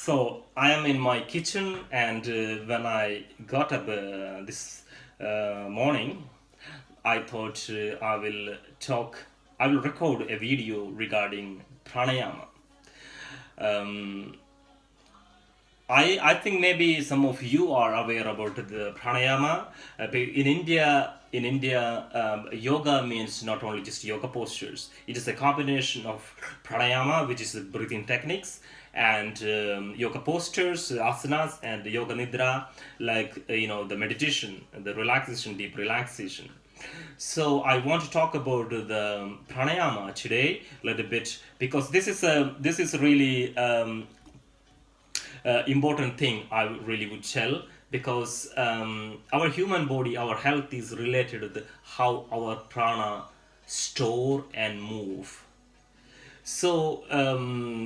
So I am in my kitchen, and when I got up this morning, I thought I will record a video regarding pranayama. Um, I think maybe some of you are aware about the pranayama. In India, yoga means not only just yoga postures. It is a combination of pranayama, which is the breathing techniques, and yoga postures, asanas, and yoga nidra, like the meditation, the relaxation, deep relaxation. So I want to talk about the pranayama today a little bit because this is really important thing I really would tell because our human body, our health is related to how our prana store and move. So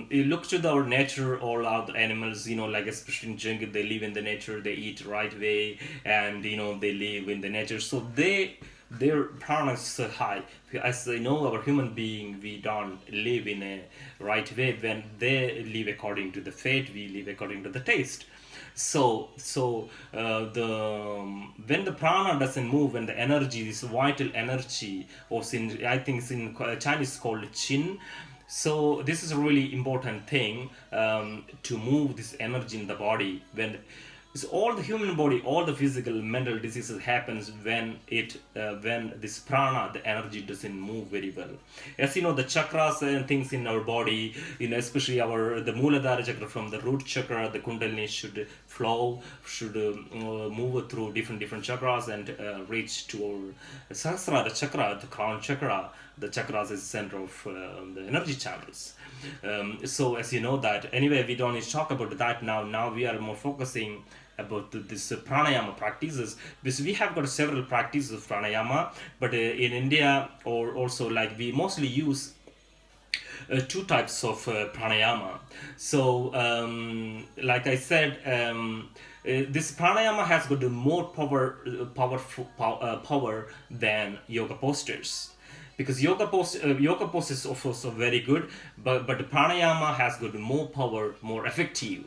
you look to our nature, all other animals, like especially in jungle, they live in the nature, they eat right way, and they live in the nature. So their prana is so high. As I know, our human being, we don't live in a right way. When they live according to the fate, we live according to the taste. So when the prana doesn't move, when the energy, this vital energy, or in I think it's in Chinese called qin. So this is a really important thing to move this energy in the body. When it's all the human body, all the physical, mental diseases happens when this prana, the energy doesn't move very well. As you know, the chakras and things in our body, especially the Muladhara chakra from the root chakra, the Kundalini should flow, should move through different chakras and reach to our Sahasrara chakra, the crown chakra. The chakras is the center of the energy channels. So as you know that, anyway, we don't need to talk about that now. Now we are more focusing about this pranayama practices, because we have got several practices of pranayama, but in India, or also, like, we mostly use two types of pranayama. So like I said, this pranayama has got more power than yoga postures, because yoga postures of course are very good, but the pranayama has got more power, more effective.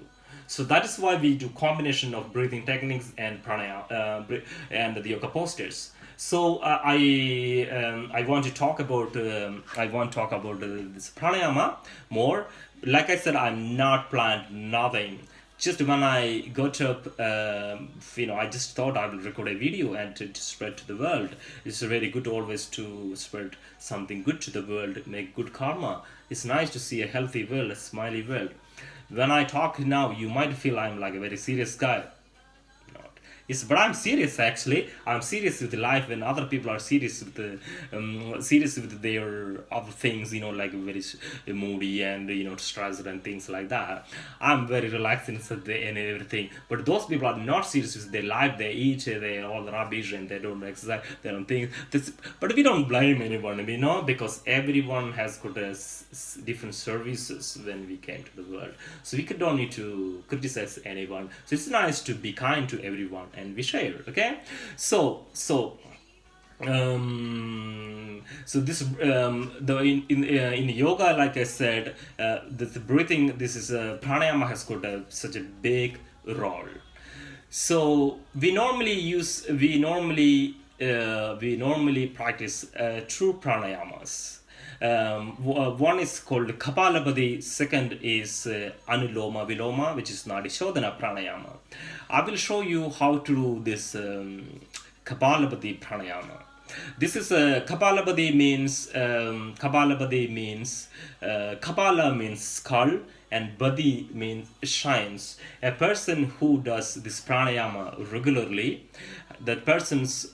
So that is why we do combination of breathing techniques and pranayama and the yoga postures. So I want to talk about this pranayama more. Like I said, I'm not planned nothing. Just when I got up, I just thought I will record a video and to spread to the world. It's very good always to spread something good to the world, make good karma. It's nice to see a healthy world, a smiley world. When I talk now, you might feel I'm like a very serious guy. But I'm serious actually. I'm serious with life when other people are serious with their other things. Like very moody and stressed and things like that. I'm very relaxed and everything. But those people are not serious with their life. They eat, they all rubbish, and they don't exercise. They don't think. But we don't blame anyone, because everyone has got different services when we came to the world. So don't need to criticize anyone. So it's nice to be kind to everyone and we share. Okay, so this the in yoga, like I said, the breathing. This is pranayama has got such a big role. So we normally practice true pranayamas. One is called Kapālabati, second is Anuloma, Viloma, which is Nadi, Shodhana Pranayama. I will show you how to do this Kapālabati Pranayama. This is Kapālabati means Kapala means skull and Badi means shines. A person who does this pranayama regularly, that person's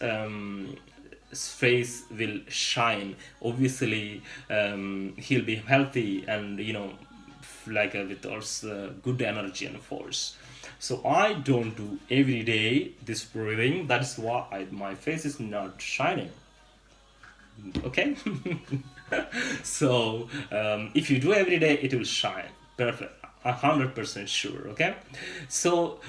face will shine. Obviously, he'll be healthy and with also good energy and force. So I don't do every day this breathing. That's why my face is not shining. Okay. So if you do every day, it will shine. Perfect. 100% sure. Okay. So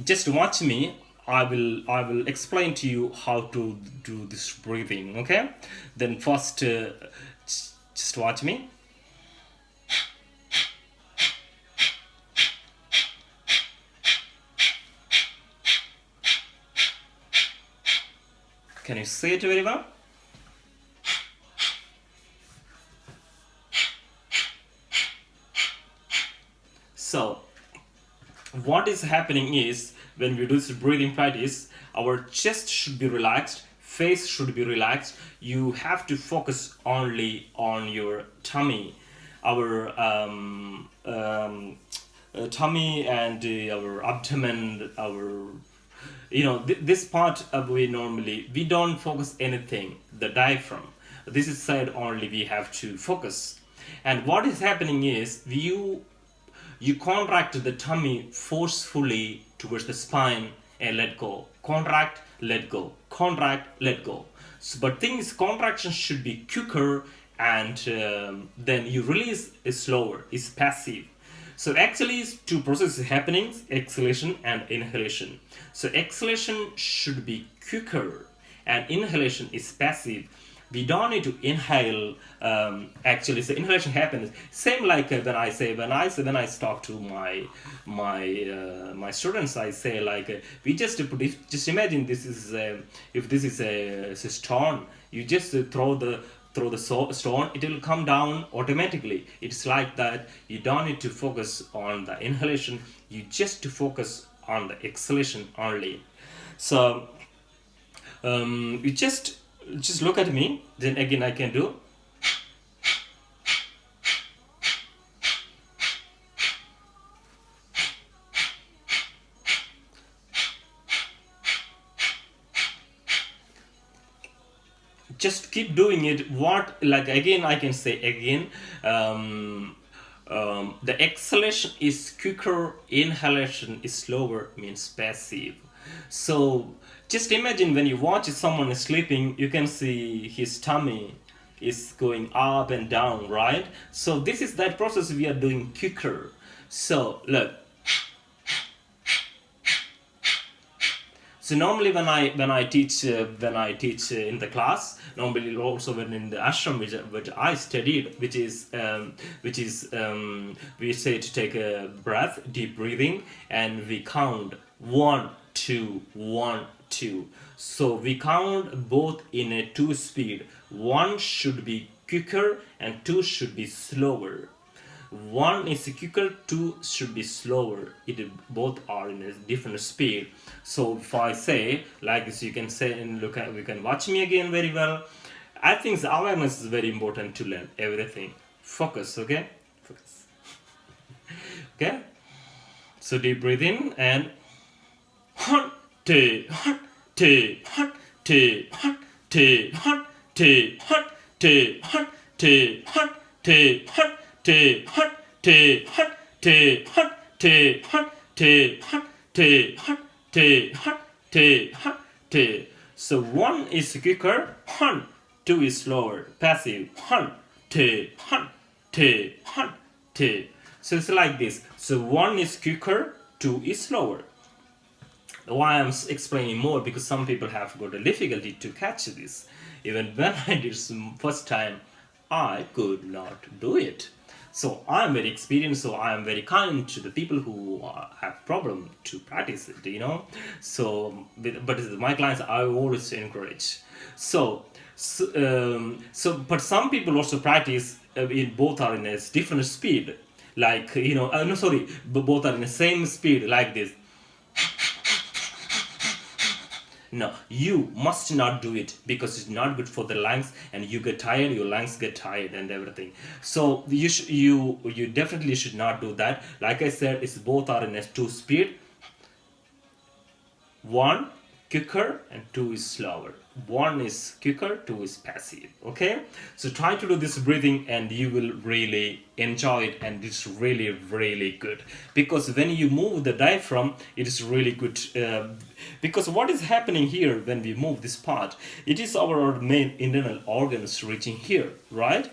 just watch me. I will explain to you how to do this breathing. Okay. Then first, just watch me. Can you say it very well? So what is happening is, when we do this breathing practice, our chest should be relaxed, face should be relaxed. You have to focus only on your tummy, our tummy and our abdomen, our this part of we don't focus anything, the diaphragm. This is said only we have to focus. And what is happening is, you contract the tummy forcefully towards the spine and let go. Contract, let go. Contract, let go. So, but things, contraction should be quicker, and then you release is slower, is passive. So actually, two processes happening: exhalation and inhalation. So exhalation should be quicker, and inhalation is passive. We don't need to inhale. Actually, so inhalation happens same like when I talk to my students. I say like, we just just imagine this is if this is a stone, you just throw the stone, it will come down automatically. It's like that. You don't need to focus on the inhalation, you just to focus on the exhalation only. So you just look at me, then again I can do. Just keep doing it. What, like, again I can say again, the exhalation is quicker, inhalation is slower, means passive. So just imagine when you watch someone sleeping, you can see his tummy is going up and down, right? So this is that process we are doing quicker. So look. So normally when I teach in the class, normally also when in the ashram which I studied, which is we say to take a breath, deep breathing, and we count 1, 2, 1, 2. So we count both in a 2 speed. 1 should be quicker and 2 should be slower. 1 is quicker, 2 should be slower. Both are in a different speed. So if I say like this, you can say and look at, we can watch me again very well. I think the awareness is very important to learn everything. Focus, okay? Focus. Okay? So deep breathe in and 1, 2, 1, 2, 1, 2, 1, 2, 1, 2, 1, 2, 1, 2, 1, 2, 1. Te hut, te hut, te hut, te hut, te hut, te hut, te hut, te hut, te. So 1 is quicker, 1, 2 is slower, passive, 1, te hut, te hut, te. So it's like this. So 1 is quicker, 2 is slower. Why I'm explaining more, because some people have got a difficulty to catch this. Even when I did first time, I could not do it. So I'm very experienced, so I am very kind to the people who have problem to practice it, So, but my clients, I always encourage. So but some people also practice in both are in a different speed, like both are in the same speed, like this. No, you must not do it, because it's not good for the lungs, and you get tired, your lungs get tired and everything. So you definitely should not do that. Like I said, it's both are in a 2 speed. 1 quicker and 2 is slower. 1 is quicker, 2 is passive. Okay, so try to do this breathing and you will really enjoy it, and it's really, really good, because when you move the diaphragm, it is really good, because what is happening here when we move this part, it is our main internal organs reaching here, right?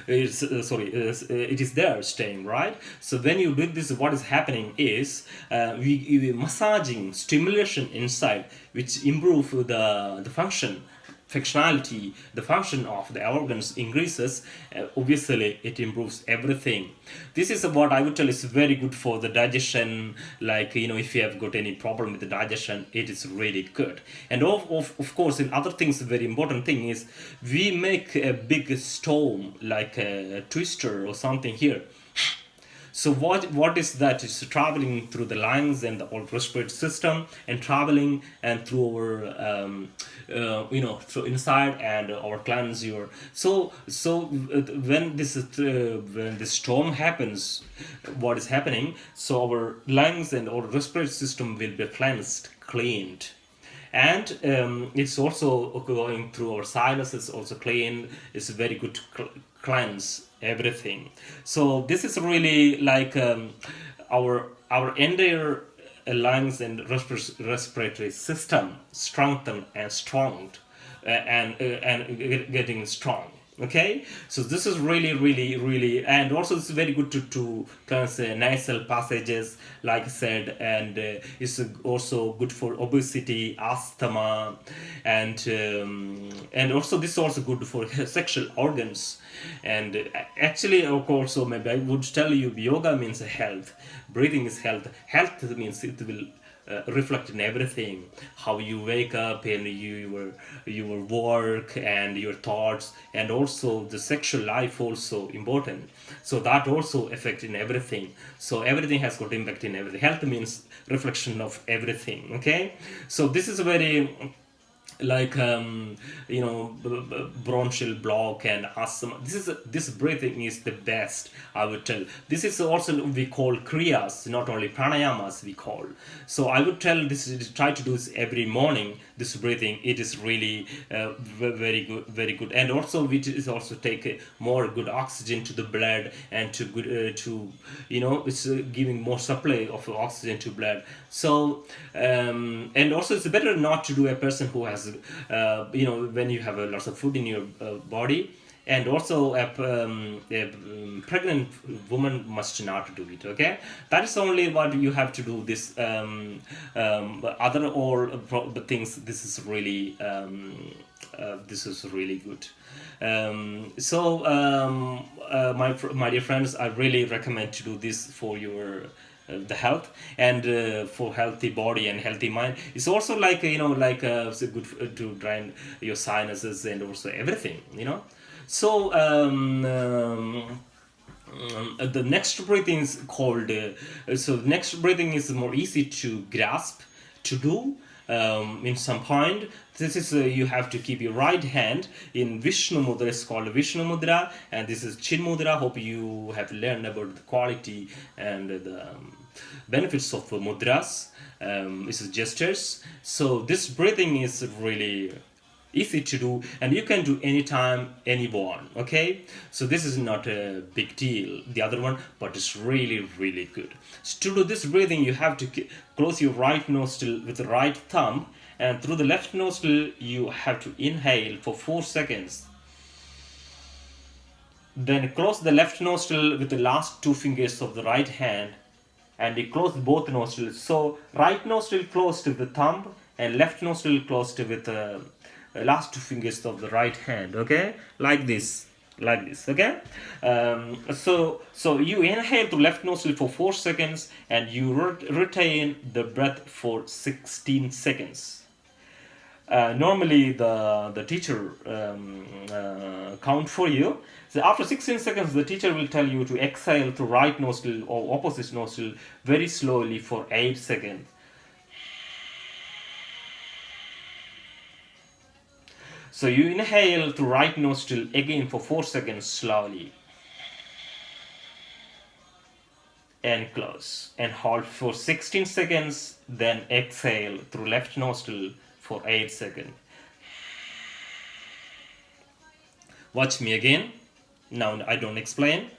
It is there staying, right? So when you do this, what is happening is we massaging stimulation inside, which improve the function functionality, the function of the organs increases, obviously it improves everything. This is what I would tell is very good for the digestion. Like, if you have got any problem with the digestion, it is really good. And of course, in other things, the very important thing is we make a big storm, like a twister or something here. So what is that? It's traveling through the lungs and the whole respiratory system, and traveling and through our through inside and our glands. When this storm happens, what is happening? So our lungs and our respiratory system will be cleaned, and it's also going through our sinuses, also clean. It's very good to cleanse everything. So this is really like our entire lungs and respiratory system strengthened and strong, and getting strong. Okay, so this is really, and also it's very good to cleanse nasal passages, like I said, and it's also good for obesity, asthma, and also this is also good for sexual organs. And actually, of course, so maybe I would tell you, yoga means health, breathing is health. Health means it will reflect in everything, how you wake up, and your work and your thoughts, and also the sexual life also important. So that also affect in everything. So everything has got impact in everything. Health means reflection of everything. Okay, so this is a very like bronchial block and asthma. This breathing is the best, I would tell. This is also we call kriyas, not only pranayamas we call. So I would tell this, try to do this every morning, this breathing. It is really very good. And also it is also take more good oxygen to the blood, and to good to it's giving more supply of oxygen to blood. So and also it's better not to do a person who has when you have a lots of food in your body. And also a pregnant woman must not do it. Okay, that is only what you have to do. This other all the things, this is really good. My dear friends, I really recommend to do this for your the health, and for healthy body and healthy mind. It's also like it's good to drain your sinuses and also everything. So the next breathing is called. So the next breathing is more easy to grasp, to do in some point. This is you have to keep your right hand in Vishnu Mudra. It's called Vishnu Mudra, and this is Chin Mudra. Hope you have learned about the quality and the benefits of mudras. This is gestures. So this breathing is really easy to do, and you can do anytime, anyone. Okay, so this is not a big deal, the other one, but it's really good. So to do this breathing, you have to close your right nostril with the right thumb, and through the left nostril you have to inhale for 4 seconds. Then close the left nostril with the last 2 fingers of the right hand, and you close both nostrils. So right nostril closed with the thumb, and left nostril closed with the last 2 fingers of the right hand. Okay, like this. Okay, so you inhale through left nostril for 4 seconds, and you retain the breath for 16 seconds. Normally the teacher count for you. So after 16 seconds, the teacher will tell you to exhale through right nostril or opposite nostril very slowly for 8 seconds. So you inhale through right nostril again for 4 seconds slowly, and close, and hold for 16 seconds, then exhale through left nostril for 8 seconds. Watch me again. Now I don't explain.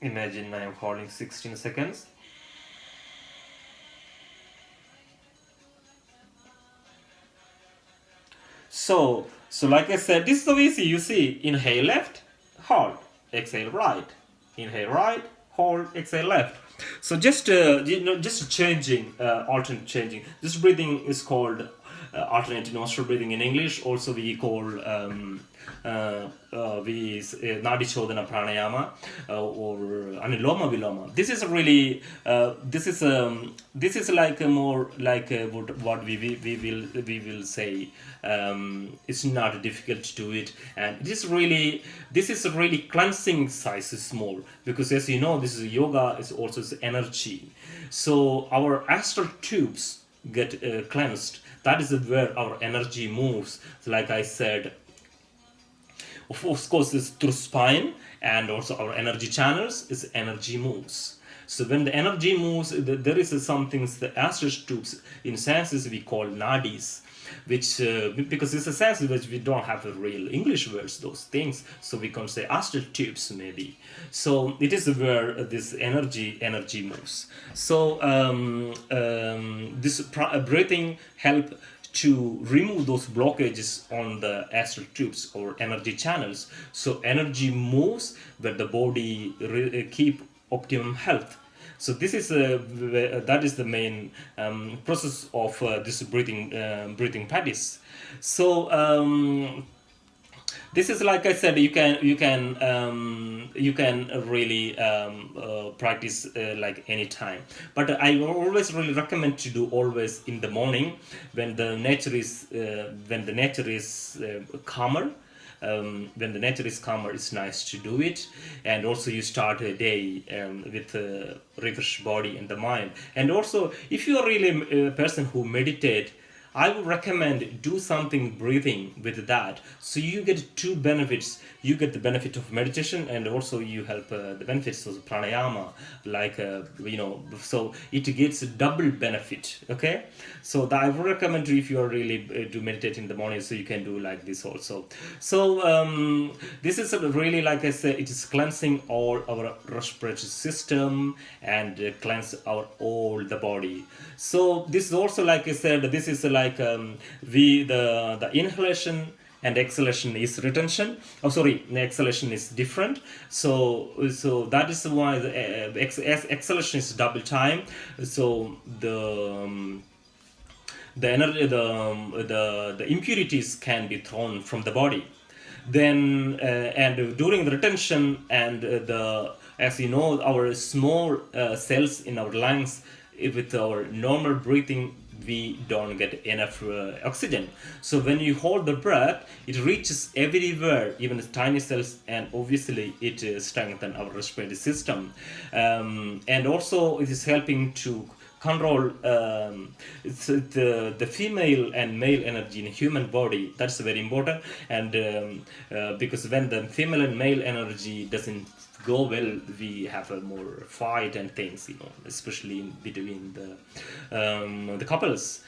Imagine I am holding 16 seconds. So like I said, this is so easy. You see, inhale left, hold, exhale right, inhale right, hold, exhale left. So just just changing, alternate changing. This breathing is called alternate nostril breathing in English. Also, we call Nadi, Shodhana, Pranayama, or Anuloma, Viloma. This is really this is like a more like what we will say. It's not difficult to do it, and this is a really cleansing exercise is more, because as you know, this is yoga is also energy. So our astral tubes get cleansed. That is where our energy moves. So like I said, of course, it's through spine, and also our energy channels is energy moves. So when the energy moves, there is some things, the astral tubes in sciences we call nadis, which because it's a sense which we don't have a real English words, those things, so we can say astral tubes maybe. So it is where this energy moves. So this breathing help to remove those blockages on the astral tubes or energy channels, so energy moves where the body keep optimum health. So this is that is the main process of this breathing practice. So this is like I said, you can really practice like any time, but I always really recommend to do always in the morning when the nature is calmer. When the nature is calmer, it's nice to do it, and also you start a day with a refreshed body and the mind. And also, if you are really a person who meditate, I would recommend do something breathing with that. So you get two benefits. You get the benefit of meditation, and also you help the benefits of pranayama. Like so it gets a double benefit. Okay, so that I would recommend to, if you are really to meditate in the morning, so you can do like this also. So this is really, like I said, it is cleansing all our respiratory system, and cleanse our all the body. So this is also, like I said, this is like the inhalation and exhalation is retention. Oh, sorry, the exhalation is different. So that is why the exhalation is double time. So the energy, the impurities can be thrown from the body. Then and during the retention, and the, as you know, our small cells in our lungs, with our normal breathing we don't get enough oxygen. So when you hold the breath, it reaches everywhere, even the tiny cells, and obviously it strengthens our respiratory system. And also it is helping to control it's the female and male energy in human body. That's very important. And because when the female and male energy doesn't go well, we have a more fight and things, especially in between the couples.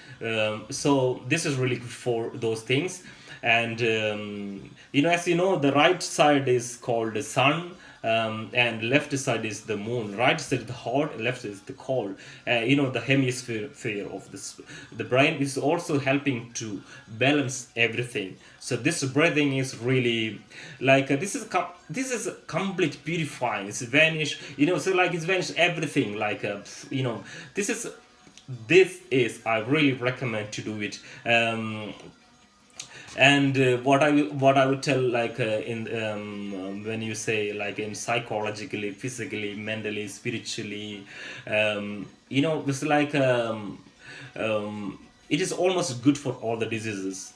So this is really good for those things. And as you know, the right side is called the sun, and left side is the moon. Right side is the hot, left is the cold. The hemisphere of this, the brain is also helping to balance everything. So this breathing is really like this is complete purifying. It's vanish, so like it's vanished everything. Like this is I really recommend to do it. And what I would tell, like in when you say, like, in psychologically, physically, mentally, spiritually, it's like it is almost good for all the diseases.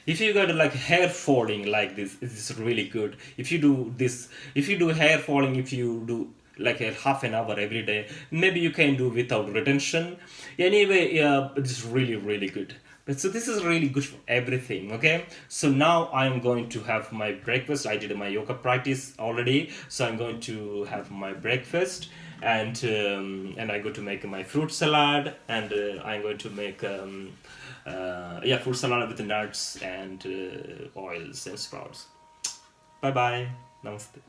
If you got like hair falling like this, it is really good. If you do this, if you do hair falling, if you do like a half an hour every day, maybe you can do without retention. Anyway, it's really really good. But so this is really good for everything. Okay, so now I'm going to have my breakfast. I did my yoga practice already, so I'm going to have my breakfast, and I go to make my fruit salad, and I'm going to make fruit salad with nuts and oils and sprouts. Bye bye. Namaste.